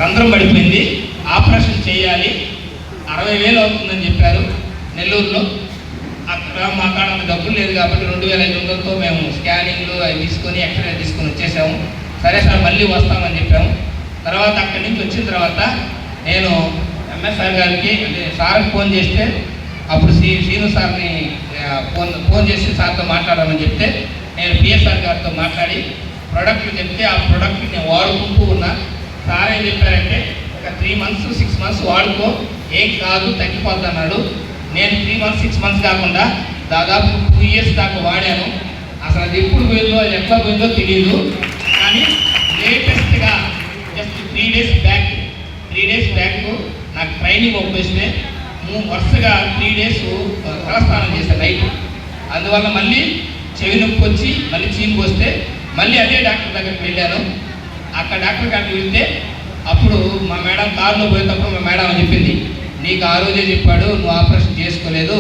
రంధ్రం పడిపోయింది, ఆపరేషన్ చేయాలి, 60,000 అవుతుందని చెప్పారు నెల్లూరులో. అక్కడ మా కాడ అంత డబ్బులు లేదు కాబట్టి 2,500తో మేము స్కానింగ్లు అవి తీసుకొని ఎక్స్రే తీసుకొని వచ్చేసాము. సరే సార్ మళ్ళీ వస్తామని చెప్పాము. తర్వాత అక్కడి నుంచి వచ్చిన తర్వాత నేను ఎంఎస్ఆర్ గారికి అంటే సార్కి ఫోన్ చేస్తే అప్పుడు శ్రీను సార్ని ఫోన్ చేసి సార్తో మాట్లాడామని చెప్తే నేను పిఎస్ఆర్ గారితో మాట్లాడి ప్రోడక్ట్లు చెప్తే ఆ ప్రోడక్ట్ని నేను వాడుకుంటూ ఉన్నా. సార్ ఏం చెప్పారంటే ఒక 3 months 6 months వాడుకో, ఏం కాదు తగ్గిపోద్ది అన్నాడు. నేను 3 months 6 months కాకుండా దాదాపు 2 years దాకా వాడాను. అసలు అది ఎప్పుడు పోయిందో అది ఎట్లా పోయిందో తెలియదు. కానీ లేటెస్ట్గా జస్ట్ 3 days బ్యాక్ నాకు ట్రైనింగ్ ఒప్పేస్తే వరుసగా 3 days తలస్నానం చేశాను నైట్. అందువల్ల మళ్ళీ చెవి నొప్పి వచ్చి మళ్ళీ చీము వస్తే మళ్ళీ అదే డాక్టర్ దగ్గరికి వెళ్ళాను. అక్కడ డాక్టర్ గారికి వెళ్తే అప్పుడు మా మేడం కారులో పోయేటప్పుడు మా మేడం చెప్పింది, నీకు ఆ రోజే చెప్పాడు నువ్వు ఆపరేషన్ చేసుకోలేదు,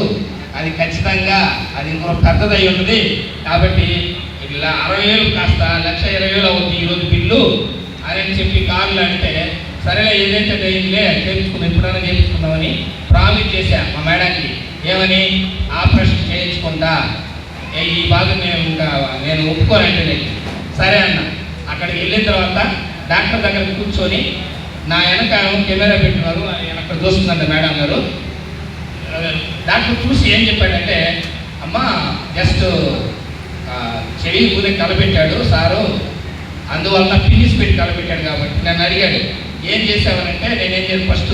అది ఖచ్చితంగా అది ఇంకొక పెద్దది అయి ఉంటుంది కాబట్టి ఇలా 60,000 కాస్త 1,20,000 అవుతుంది ఈరోజు బిల్లు అని చెప్పి కార్లు అంటే సరేలే ఏదైతే అయిందిలే చేయించుకున్నాం, ఎప్పుడైనా చేయించుకుందామని ప్రామిస్ చేశా మా మేడంకి. ఏమని ఆపరేషన్ చేయించుకుంటా, ఈ భాగం నేను ఒప్పుకోనంటే సరే అన్న. అక్కడికి వెళ్ళిన తర్వాత డాక్టర్ దగ్గర కూర్చొని నా వెనక కెమెరా పెట్టినారు, అక్కడ చూస్తుందంట మేడం గారు. డాక్టర్ చూసి ఏం చెప్పాడంటే, అమ్మ జస్ట్ చెవి ఊరే కలపెట్టాడు సారు, అందువల్ల ఫినిష్ పెట్టి కలపెట్టాడు కాబట్టి నన్ను అడిగాడు ఏం చేసావనంటే నేనేం చేయాలి ఫస్ట్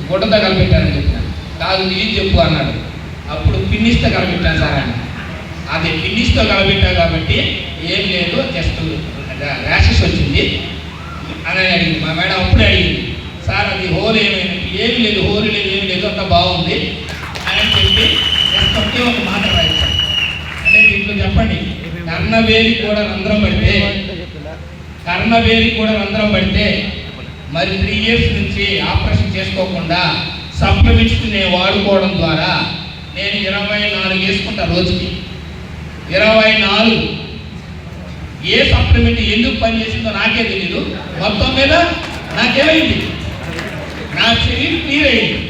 గుడ్డతో కలపెట్టానని చెప్పాను. కాదు ఇది చెప్పు అన్నాడు. అప్పుడు ఫినిష్తో కలపెట్టాను సార్ అని. అది ఫినిష్తో కలపెట్టా కాబట్టి ఏం లేదు జస్ట్ ర్యాషెస్ వచ్చింది అని అడిగింది మా మేడం. అప్పుడే అడిగింది సార్ అది హోల్ ఏమైనా ఏమి లేదు, హోల్ లేదు, ఏమి లేదు, అంత బాగుంది అని చెప్పి జస్ట్ ఒకే ఒక మాట రాయించాను. అంటే దీంట్లో చెప్పండి, కర్ణవేలి కూడా రంధ్రం పడితే మరి 3 years నుంచి ఆపరేషన్ చేసుకోకుండా సప్లిమెంట్స్ నేను వాడుకోవడం ద్వారా నేను 24 వేసుకుంటా రోజుకి. 24 ఏ సప్లిమెంట్ ఎందుకు పనిచేసిందో నాకే తెలీదు. మొత్తం మీద నాకేమైంది, నా శరీరం క్లియర్ అయింది.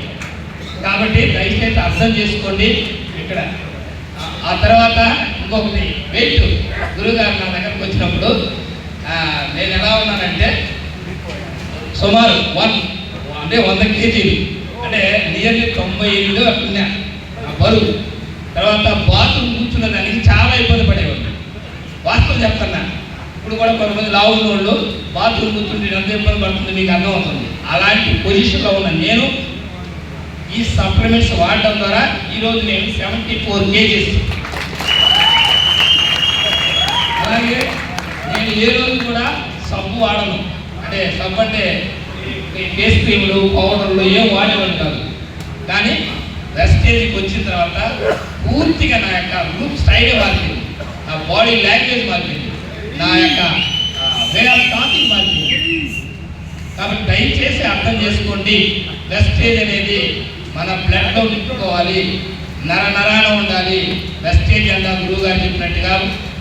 కాబట్టి దయచేసి అర్థం చేసుకోండి. ఇక్కడ ఆ తర్వాత ఇంకొకటి వెయిట్, గురుగారు నా దగ్గరకు వచ్చినప్పుడు నేను ఎలా ఉన్నానంటే సుమారు 100 kg అంటే నియర్లీ 98 అట్లున్నా నా బరువు. తర్వాత బాత్రూమ్ కూర్చున్న దానికి చాలా ఇబ్బంది పడేవాళ్ళు. వాస్తవం చెప్తున్నా, ఇప్పుడు కూడా కొంతమంది లావు ఉన్న వాళ్ళు బాత్రూమ్ కూర్చుంటే ఎంత ఇబ్బంది పడుతుంది మీకు అర్థమవుతుంది. అలాంటి పొజిషన్లో ఉన్న నేను ఈ సప్లిమెంట్స్ వాడడం ద్వారా ఈరోజు నేను 74 kgs. అలాగే నేను ఏ రోజు కూడా సబ్బు వాడను. అంటే సబ్బు అంటే ఫేస్ క్రీములు పౌడర్లు ఏం వాడేవాడు కాదు. కానీ వెస్టేజ్కి వచ్చిన తర్వాత పూర్తిగా నా యొక్క గ్రూప్ స్టైల్ మారింది, నా బాడీ లాంగ్వేజ్ మారింది, నా యొక్క వే ఆఫ్ టాకింగ్ మారింది. కాబట్టి దయచేసి అర్థం చేసుకోండి, వెస్టేజ్ అనేది మన బ్లడ్లో నింపుకోవాలి, నరాన ఉండాలి. వెస్టేజ్ అంతా గురువు గారు చెప్పినట్టుగా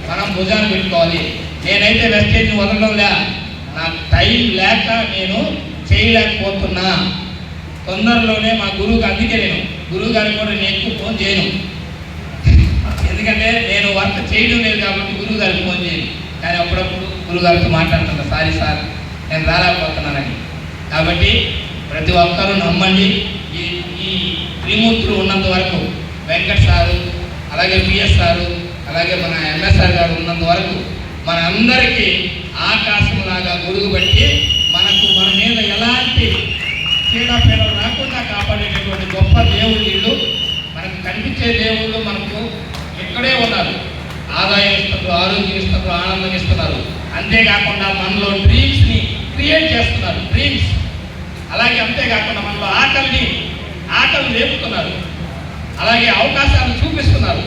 మనం భుజాన్ని పెట్టుకోవాలి. నేనైతే వెస్టేజ్ని వదలడంలే, నాకు టైం లేక నేను చేయలేకపోతున్నా. తొందరలోనే మా గురువుకి, అందుకే నేను గురువు గారికి కూడా నేను ఎక్కువ ఫోన్ చేయను, ఎందుకంటే నేను వర్క్ చేయడం లేదు కాబట్టి గురువు గారికి ఫోన్ చేయను. కానీ అప్పుడప్పుడు గురువుగారితో మాట్లాడుతున్నా, సారీ సార్ నేను రాలేకపోతున్నానని. కాబట్టి ప్రతి ఒక్కరూ నమ్మండి. ఈ త్రిమూర్తులు ఉన్నంత వరకు, వెంకట్ సారు, అలాగే పిఎస్ సారు, అలాగే మన ఎంఎస్ఆర్ గారు ఉన్నంత వరకు మన అందరికీ ఆకాశంలాగా గొడుగు బట్టి మన మీద ఎలాంటి చీడపీడలు రాకుండా కాపాడేటటువంటి గొప్ప దేవుళ్ళు వీళ్ళు. మనకు కనిపించే దేవుళ్ళు మనకు ఇక్కడే ఉన్నారు, ఆదాయం ఇస్తున్నారు, ఆరోగ్యం ఇస్తున్నారు, ఆనందం ఇస్తున్నారు. అంతేకాకుండా మనలో డ్రీమ్స్ని క్రియేట్ చేస్తున్నారు, డ్రీమ్స్. అలాగే అంతేకాకుండా మనలో ఆకలి రేపుతున్నారు, అలాగే అవకాశాలు చూపిస్తున్నారు.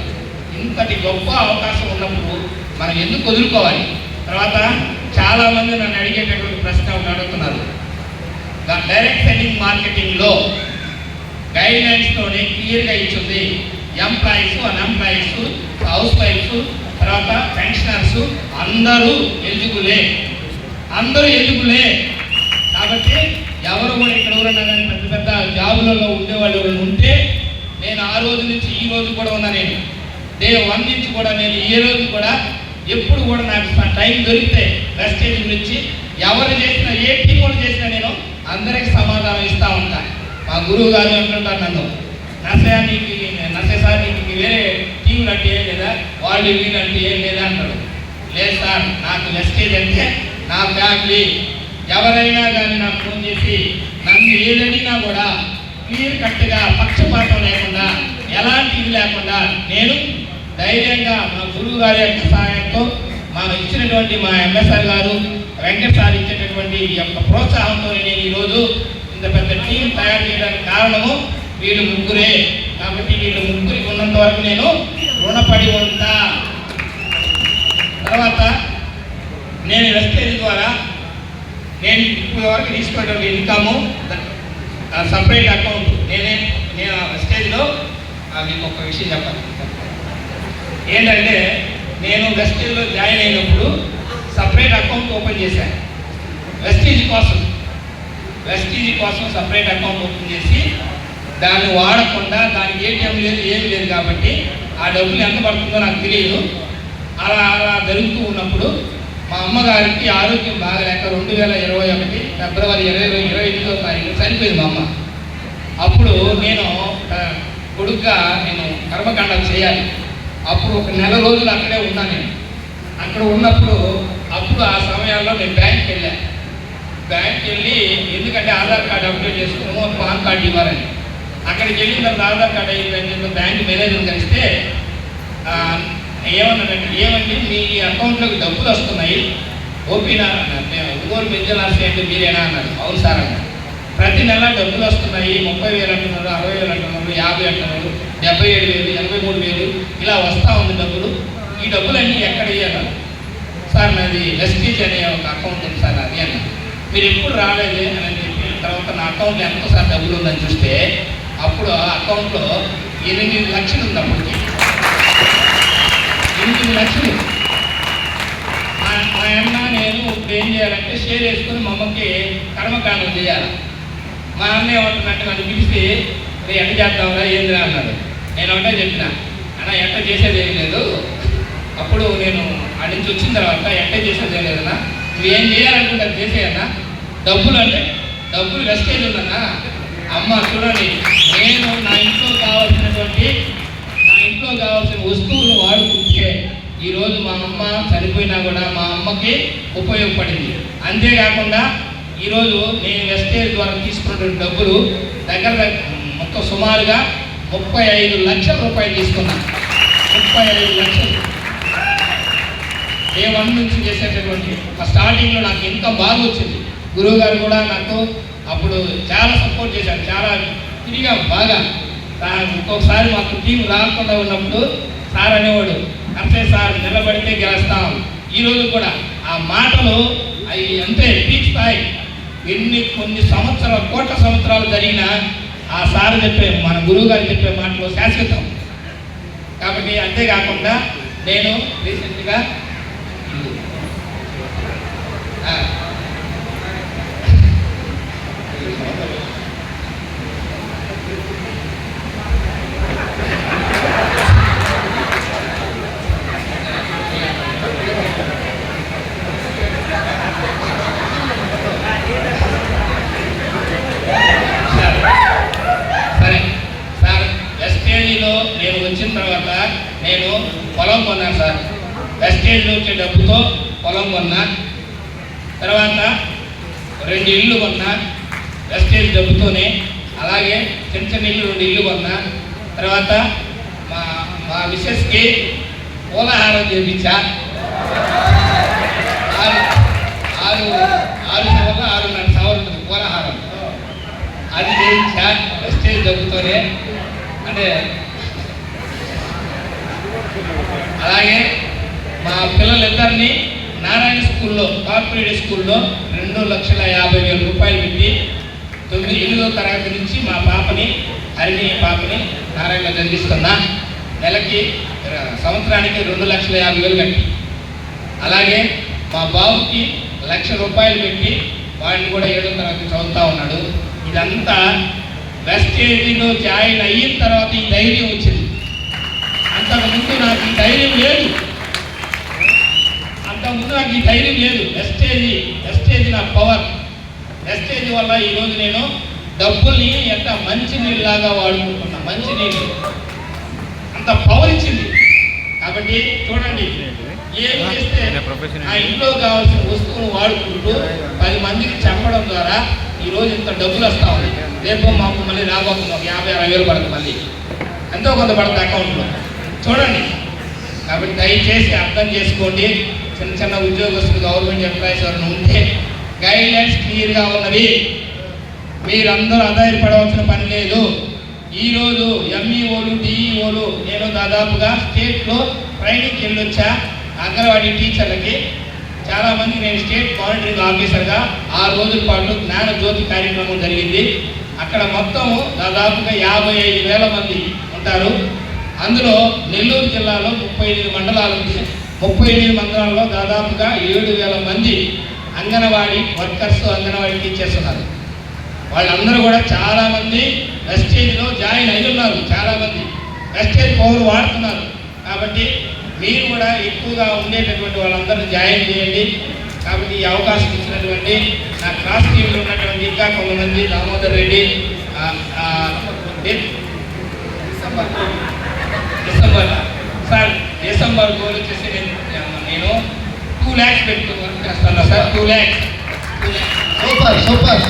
ఇంతటి గొప్ప అవకాశం ఉన్నప్పుడు మనం ఎందుకు వదులుకోవాలి? తర్వాత చాలామంది నన్ను అడిగేటటువంటి ప్రశ్న అడుగుతున్నారు, డైరెక్ట్ సెల్లింగ్ మార్కెటింగ్లో గైడ్ లైన్స్తోనే క్లియర్గా ఇచ్చింది. ఎంప్లాయీస్, అన్ఎంప్లాయీస్, హౌస్ వైఫ్స్, తర్వాత పెన్షనర్స్ అందరూ ఎలిజిబులే. కాబట్టి ఎవరు కూడా ఇక్కడ ఎవరన్నా కానీ పెద్ద పెద్ద జాబులలో ఉండేవాళ్ళు ఎవరైనా ఉంటే నేను ఆ రోజు నుంచి ఈ రోజు కూడా ఉన్నా. నేను డే 1 నుంచి కూడా నేను ఏ రోజు కూడా ఎప్పుడు కూడా నాకు టైం దొరికితే వెస్టేజ్ గురించి ఎవరు చేసినా ఏ టీం వాళ్ళు చేసినా నేను అందరికి సమాధానం ఇస్తూ ఉంటాను. మా గురువు గారు అంటుంటారు నన్ను, నర్సయ్య సార్ నీకు వేరే టీంలు అంటే ఏం లేదా, వాళ్ళు వీళ్ళు అంటే ఏం లేదా అంటారు. లేదు సార్, నాకు వెస్టేజ్ అంటే నా ఫ్యామిలీ. ఎవరైనా కానీ నాకు ఫోన్ చేసి నన్ను ఏదడినా కూడా క్లియర్ కట్గా పక్షపాతం లేకుండా ఎలాంటి ఇది లేకుండా నేను ధైర్యంగా మా గురువు గారి యొక్క సహాయంతో మాకు ఇచ్చినటువంటి మా ఎంఎస్ఆర్ గారు వెంకట సార్ ఇచ్చేటటువంటి ఈ యొక్క ప్రోత్సాహంతో నేను ఈరోజు ఇంత పెద్ద టీం తయారు చేయడానికి కారణము వీళ్ళు ముగ్గురే. కాబట్టి వీళ్ళు ముగ్గురికి ఉన్నంత వరకు నేను రుణపడి ఉంటా. తర్వాత నేను వెస్టేజ్ ద్వారా నేను ఇప్పుడు వరకు తీసుకున్నటువంటి ఇన్కము సపరేట్ అకౌంట్ నేను ఆ వెస్టేజ్లో మీకు ఒక విషయం చెప్పాలి ఏంటంటే, నేను వెస్టేజ్లో జాయిన్ అయినప్పుడు సపరేట్ అకౌంట్ ఓపెన్ చేశాను. వెస్టేజ్ కోసం సపరేట్ అకౌంట్ ఓపెన్ చేసి దాన్ని వాడకుండా దానికి ఏటీఎం లేదు ఏమి లేదు కాబట్టి ఆ డబ్బులు ఎంత పడుతుందో నాకు తెలియదు. అలా జరుగుతూ ఉన్నప్పుడు మా అమ్మగారికి ఆరోగ్యం బాగలేక 2021 ఫిబ్రవరి 28వ తారీఖు చనిపోయింది మా అమ్మ. అప్పుడు నేను కొడుగ్గా నేను కర్మకాండం చేయాలి. అప్పుడు ఒక నెల రోజులు అక్కడే ఉన్నాను. నేను అక్కడ ఉన్నప్పుడు ఆ సమయాల్లో నేను బ్యాంక్కి వెళ్ళి ఎందుకంటే ఆధార్ కార్డు అప్డేట్ చేసుకున్నాము, పాన్ కార్డు ఇవ్వాలని. అక్కడికి వెళ్ళిన తర్వాత ఆధార్ కార్డు అయిపోయింది. బ్యాంక్ మేనేజర్ కలిస్తే ఏమండి మీ అకౌంట్లోకి డబ్బులు వస్తున్నాయి, ఓపీనా ఒంగోలు పెన్షన్ అంటే మీరేనా అన్నారు. అవును సార్ అన్నారు. ప్రతి నెల డబ్బులు వస్తున్నాయి, 30,000 అంటున్నారు, 60,000 అంటున్నారు, 50 అంటున్నారు, 77,000, 83,000 ఇలా వస్తూ ఉంది డబ్బులు. ఈ డబ్బులన్నీ ఎక్కడ ఇవ్వాలి సార్? నాది వెస్టేజ్ అనే ఒక అకౌంట్ ఉంది సార్ అది అన్న. మీరు ఎప్పుడు రాలేదే అని చెప్పి తర్వాత నా అకౌంట్లో ఎంత సార్ డబ్బులు ఉందని చూస్తే అప్పుడు ఆ అకౌంట్లో 8 లక్షలు ఉంది. అప్పటికి 8 లక్షలు. మా అన్న నేను ఇప్పుడు ఏం చేయాలంటే షేర్ వేసుకుని మా అమ్మకి కర్మకాండం చేయాలి. మా అన్న ఏమంటున్నట్టు నన్ను పిలిచి ఎట్ట చేద్దాంరా ఏందిరా అన్నాడు. నేను ఒకటే చెప్పిన, అన్న ఎట్ట చేసేది ఏం లేదు. అప్పుడు నేను అక్కడి నుంచి వచ్చిన తర్వాత ఎట్ట చేసేది ఏం లేదన్నా, నువ్వు ఏం చేయాలనుకుంటే అది చేసేయన్నా. డబ్బులు అంటే డబ్బులు వెస్టేజ్ ఉందన్నా. అమ్మ చూడండి, నేను నా ఇంట్లో కావాల్సిన వస్తువులు వాడుకుంటే ఈరోజు మా అమ్మ చనిపోయినా కూడా మా అమ్మకి ఉపయోగపడింది. అంతేకాకుండా ఈరోజు నేను వెస్టేజ్ ద్వారా తీసుకున్నటువంటి డబ్బులు దగ్గర మొత్తం సుమారుగా 35 లక్షల రూపాయలు తీసుకున్నాను. 35 లక్షలు డే 1 నుంచి చేసేటటువంటి స్టార్టింగ్లో నాకు ఇన్కమ్ బాగా వచ్చింది. గురువు గారు కూడా నాకు అప్పుడు చాలా సపోర్ట్ చేశారు, చాలా తిరిగా బాగా. ఇంకొకసారి మాకు టీం రాకుండా ఉన్నప్పుడు సార్ అనేవాడు, అంతే సార్ నిలబడితే గెలుస్తాం. ఈరోజు కూడా ఆ మాటలు అవి అంతే పీక్ స్థాయి. కొన్ని సంవత్సరాలు, కోట్ల సంవత్సరాలు జరిగిన ఆ సార్ చెప్పే, మన గురువు గారు చెప్పే మాటలు శాశ్వతం. కాబట్టి అంతేకాకుండా నేను రీసెంట్గా నేను వచ్చిన తర్వాత నేను పొలం కొన్నాను సార్. వెస్టేజ్లో వచ్చే డబ్బుతో పొలం కొన్నా. తర్వాత 2 ఇళ్ళు కొన్నా వెస్టేజ్ డబ్బుతోనే. అలాగే చిన్న ఇల్లు 2 ఇళ్ళు కొన్నా. తర్వాత మా మిస్సెస్కి పూలహారం చేయించా. 6,500 ఉంటుంది పూలహారం, అది చేయించా వెస్టేజ్ డబ్బుతోనే. అంటే అలాగే మా పిల్లలిద్దరినీ నారాయణ స్కూల్లో, కార్పొరేట్ స్కూల్లో 2,50,000 రూపాయలు పెట్టి 8వ తరగతి నుంచి మా పాపని, హరిణి పాపని నారాయణలో చదివిస్తున్నా. నెలకి సంవత్సరానికి 2,50,000 కట్టి, అలాగే మా బాబుకి 1,00,000 రూపాయలు పెట్టి వాడిని కూడా 7వ తరగతి చదువు చెప్తా ఉన్నాడు. ఇదంతా వెస్టేజ్లో జాయిన్ అయిన తర్వాత ఈ ధైర్యం వచ్చింది. అంతకుముందు నాకు ఈ ధైర్యం లేదు. వెస్టేజ్ నా పవర్. వెస్టేజ్ వల్ల ఈరోజు నేను డబ్బుల్ని ఎంత మంచి నీళ్ళలాగా వాడుకుంటున్నా. మంచి నీళ్ళు అంత పవర్ ఇచ్చింది. కాబట్టి చూడండి, ఏమి చేస్తే ఆ ఇంట్లో కావాల్సిన వస్తువులు వాడుకుంటూ 10 మందికి చెప్పడం ద్వారా ఈరోజు ఇంత డబ్బులు వస్తూ ఉంది. రేపు మాకు మళ్ళీ రాబోతుంది 50-60 వేలు పడుతుంది, మళ్ళీ ఎంతో కొంత పడుతుంది అకౌంట్లో. చూడండి, కాబట్టి దయచేసి అర్థం చేసుకోండి. చిన్న చిన్న ఉద్యోగస్తులు, గవర్నమెంట్ ఎంప్లాయీస్ ఎవరైనా ఉంటే గైడ్లైన్స్ క్లియర్గా ఉన్నవి. మీరందరూ ఆధారపడవలసిన పని లేదు. ఈరోజు ఎంఈఓలు, డిఈఓలు, నేను దాదాపుగా స్టేట్లో ట్రైనింగ్కి వెళ్ళొచ్చా. అంగన్వాడీ టీచర్లకి చాలామంది నేను స్టేట్ మానిటరింగ్ ఆఫీసర్గా 6 రోజుల పాటు జ్ఞాన జ్యోతి కార్యక్రమం జరిగింది. అక్కడ మొత్తం దాదాపుగా 55,000 మంది ఉంటారు. అందులో నెల్లూరు జిల్లాలో 38 మండలాలు ఉంది. 38 మండలాల్లో దాదాపుగా 7,000 మంది అంగన్వాడీ వర్కర్స్, అంగన్వాడీ టీచర్స్ ఉన్నారు. వాళ్ళందరూ కూడా చాలామంది వెస్టేజ్లో జాయిన్ అయి ఉన్నారు. చాలామంది వెస్టేజ్ పవర్ వాడుతున్నారు. కాబట్టి మీరు కూడా ఎక్కువగా ఉండేటటువంటి వాళ్ళందరూ జాయిన్ చేయండి. కాబట్టి ఈ అవకాశం ఇచ్చినటువంటి నా క్లాస్ టీంలో ఉన్నటువంటి ఇంకా కొంతమంది, దామోదర్ రెడ్డి, డిసెంబర్ గోల్ వచ్చేసి నేను 2 lakhs పెట్టుకుని వర్క్ చేస్తాను సార్. 2 lakhs. సూపర్.